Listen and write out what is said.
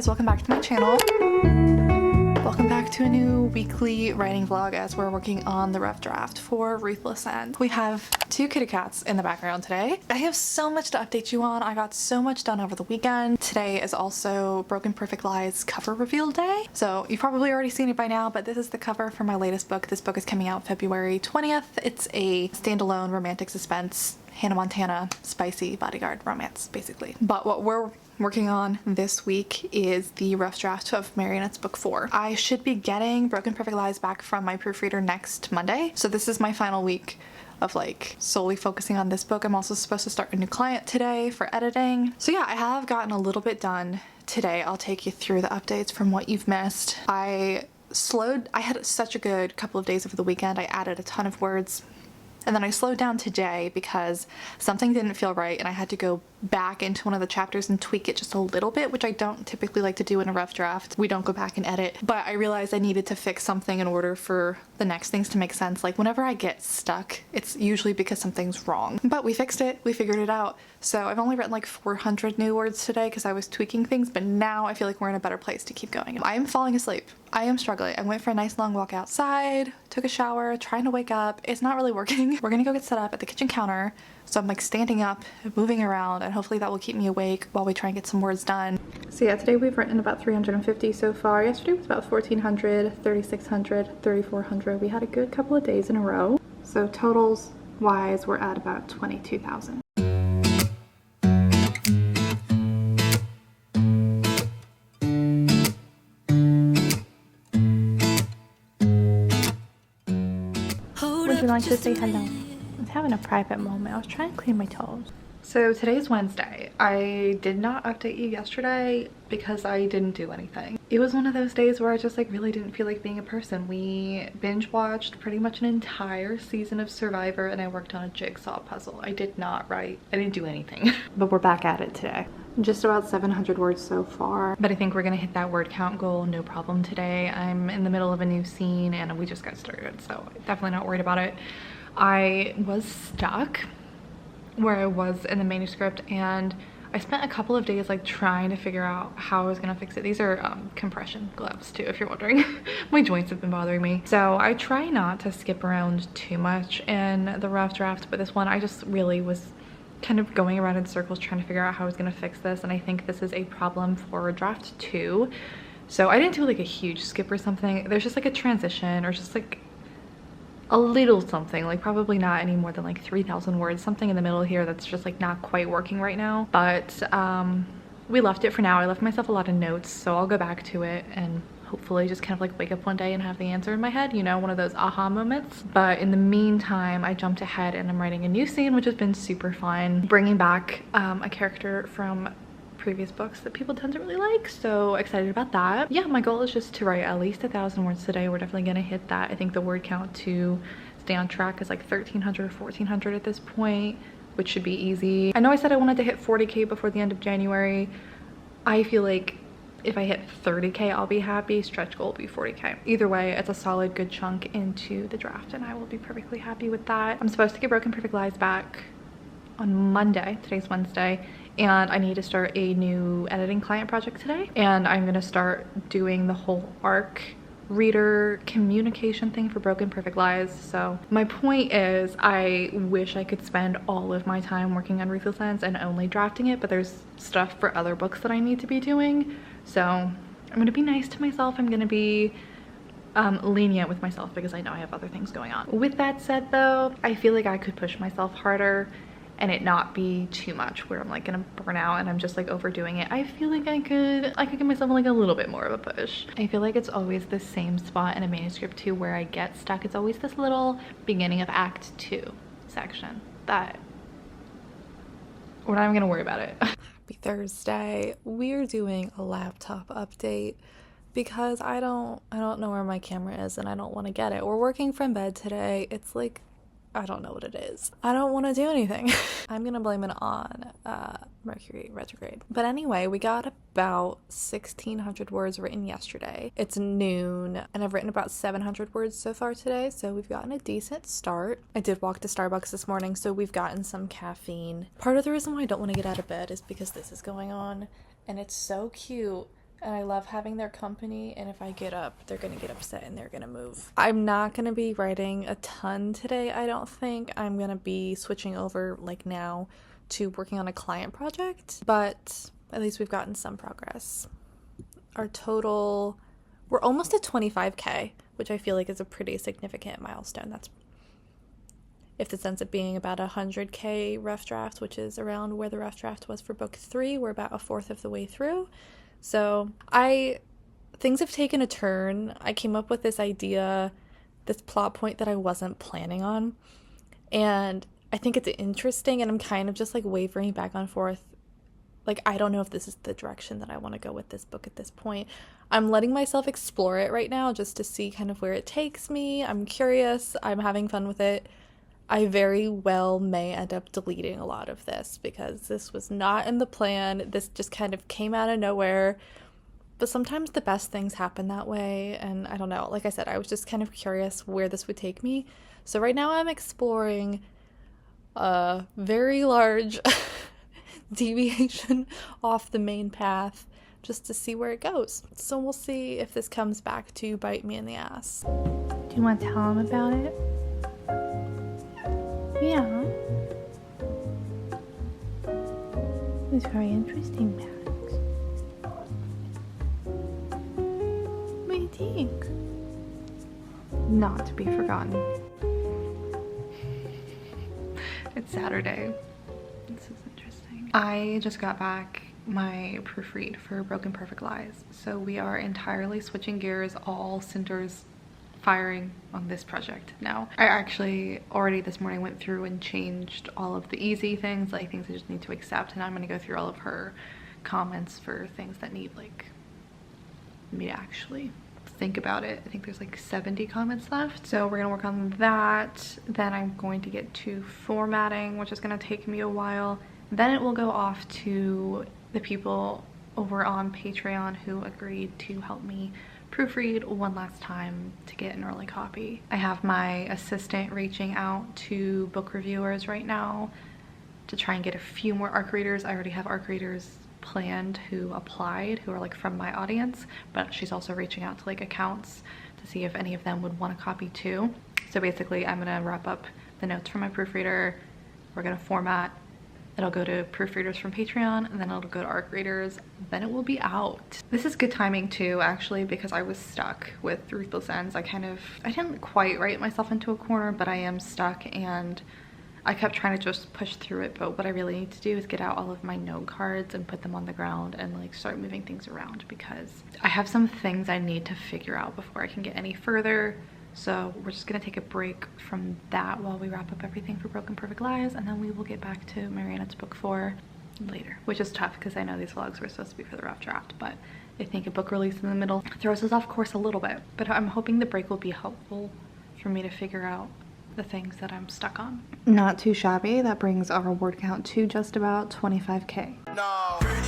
guys, welcome back to my channel. Welcome back to a new weekly writing vlog as we're working on the rough draft for Ruthless Ends. We have two kitty cats in the background today. I have so much to update you on. I got so much done over the weekend. Today is also Broken Perfect Lies cover reveal day. So you've probably already seen it by now, but this is the cover for my latest book. This book is coming out February 20th. It's a standalone romantic suspense Hannah Montana spicy bodyguard romance, basically. But what we're working on this week is the rough draft of Marionettes book 4. I should be getting Broken Perfect Lies back from my proofreader next Monday. So this is my final week of like solely focusing on this book. I'm also supposed to start a new client today for editing. So yeah, I have gotten a little bit done today. I'll take you through the updates from what you've missed. I had such a good couple of days over the weekend. I added a ton of words. And then I slowed down today because something didn't feel right and I had to go back into one of the chapters and tweak it just a little bit, which I don't typically like to do in a rough draft. We don't go back and edit, but I realized I needed to fix something in order for the next things to make sense. Like whenever I get stuck, it's usually because something's wrong. But we fixed it, we figured it out. So I've only written like 400 new words today because I was tweaking things, but now I feel like we're in a better place to keep going. I am falling asleep. I am struggling. I went for a nice long walk outside, took a shower, trying to wake up. It's not really working. We're gonna go get set up at the kitchen counter. So I'm like standing up, moving around, and hopefully that will keep me awake while we try and get some words done. So yeah, today we've written about 350 so far. Yesterday was about 1,400, 3,600, 3,400. We had a good couple of days in a row. So totals wise, we're at about 22,000. Would you like to say hello? I was having a private moment. I was trying to clean my toes. So today's Wednesday. I did not update you yesterday because I didn't do anything. It was one of those days where I just like really didn't feel like being a person. We binge watched pretty much an entire season of Survivor and I worked on a jigsaw puzzle. I did not write. I didn't do anything. But we're back at it today. Just about 700 words so far. But I think we're gonna hit that word count goal no problem today. I'm in the middle of a new scene and we just got started, so definitely not worried about it. I was stuck where I was in the manuscript and I spent a couple of days like trying to figure out how I was gonna fix it. These are compression gloves too, if you're wondering. My joints have been bothering me. So I try not to skip around too much in the rough draft, but this one I just really was kind of going around in circles trying to figure out how I was gonna fix this, and I think this is a problem for draft 2. So I didn't do like a huge skip or something. There's just like a transition or just like a little something, like probably not any more than like 3,000 words, something in the middle here that's just like not quite working right now. But we left it for now. I left myself a lot of notes, so I'll go back to it and hopefully just kind of like wake up one day and have the answer in my head, you know, one of those aha moments. But in the meantime, I jumped ahead and I'm writing a new scene, which has been super fun, bringing back a character from previous books that people tend to really like, so excited about that. Yeah, my goal is just to write at least 1,000 words today. We're definitely gonna hit that. I think the word count to stay on track is like 1,300 or 1,400 at this point, which should be easy. I know I said I wanted to hit 40K before the end of January. I feel like if I hit 30K, I'll be happy. Stretch goal will be 40K. Either way, it's a solid good chunk into the draft and I will be perfectly happy with that. I'm supposed to get Broken Perfect Lies back on Monday. Today's Wednesday. And I need to start a new editing client project today. And I'm gonna start doing the whole ARC reader communication thing for Broken Perfect Lies. So my point is, I wish I could spend all of my time working on Ruthless Ends and only drafting it, but there's stuff for other books that I need to be doing. So I'm gonna be nice to myself. I'm gonna be lenient with myself because I know I have other things going on. With that said though, I feel like I could push myself harder and it not be too much where I'm like gonna burn out and I'm just like overdoing it. I feel like I could give myself like a little bit more of a push. I feel like it's always the same spot in a manuscript too where I get stuck. It's always this little beginning of Act 2 section that we're not even gonna worry about it. Happy Thursday. We're doing a laptop update because I don't know where my camera is and I don't want to get it. We're working from bed today. It's like, I don't know what it is. I don't want to do anything. I'm gonna blame it on Mercury retrograde. But anyway, we got about 1,600 words written yesterday. It's noon and I've written about 700 words so far today, so we've gotten a decent start. I did walk to Starbucks this morning, so we've gotten some caffeine. Part of the reason why I don't want to get out of bed is because this is going on and it's so cute and I love having their company, and if I get up, they're gonna get upset and they're gonna move. I'm not gonna be writing a ton today, I don't think. I'm gonna be switching over, like now, to working on a client project, but at least we've gotten some progress. Our total, we're almost at 25K, which I feel like is a pretty significant milestone. That's if this ends up being about 100K rough draft, which is around where the rough draft was for book 3, we're about a fourth of the way through. So things have taken a turn. I came up with this idea, this plot point that I wasn't planning on, and I think it's interesting, and I'm kind of just like wavering back and forth. Like, I don't know if this is the direction that I want to go with this book at this point. I'm letting myself explore it right now just to see kind of where it takes me. I'm curious. I'm having fun with it. I very well may end up deleting a lot of this because this was not in the plan. This just kind of came out of nowhere. But sometimes the best things happen that way. And I don't know. Like I said, I was just kind of curious where this would take me. So right now I'm exploring a very large deviation off the main path just to see where it goes. So we'll see if this comes back to bite me in the ass. Do you want to tell him about it? Yeah. It was very interesting, Max. What do you think? Not to be forgotten. It's Saturday. This is interesting. I just got back my proofread for Broken Perfect Lies. So we are entirely switching gears, all cinders firing on this project now. I actually already this morning went through and changed all of the easy things, like things I just need to accept, and I'm gonna go through all of her comments for things that need like me to actually think about it. I think there's like 70 comments left, so we're gonna work on that. Then I'm going to get to formatting, which is gonna take me a while. Then it will go off to the people over on Patreon who agreed to help me proofread one last time to get an early copy. I have my assistant reaching out to book reviewers right now to try and get a few more ARC readers. I already have ARC readers planned who applied, who are like from my audience, but she's also reaching out to like accounts to see if any of them would want a copy too. So basically I'm gonna wrap up the notes from my proofreader, we're gonna format, it'll go to proofreaders from Patreon, and then it'll go to ARC readers, then it will be out. This is good timing too, actually, because I was stuck with Ruthless Ends. I didn't quite write myself into a corner, but I am stuck, and I kept trying to just push through it, but what I really need to do is get out all of my note cards and put them on the ground and like start moving things around, because I have some things I need to figure out before I can get any further. So we're just gonna take a break from that while we wrap up everything for Broken Perfect Lies, and then we will get back to Marionettes book 4 later, which is tough because I know these vlogs were supposed to be for the rough draft, but I think a book release in the middle throws us off course a little bit. But I'm hoping the break will be helpful for me to figure out the things that I'm stuck on. Not too shabby. That brings our word count to just about 25K. No.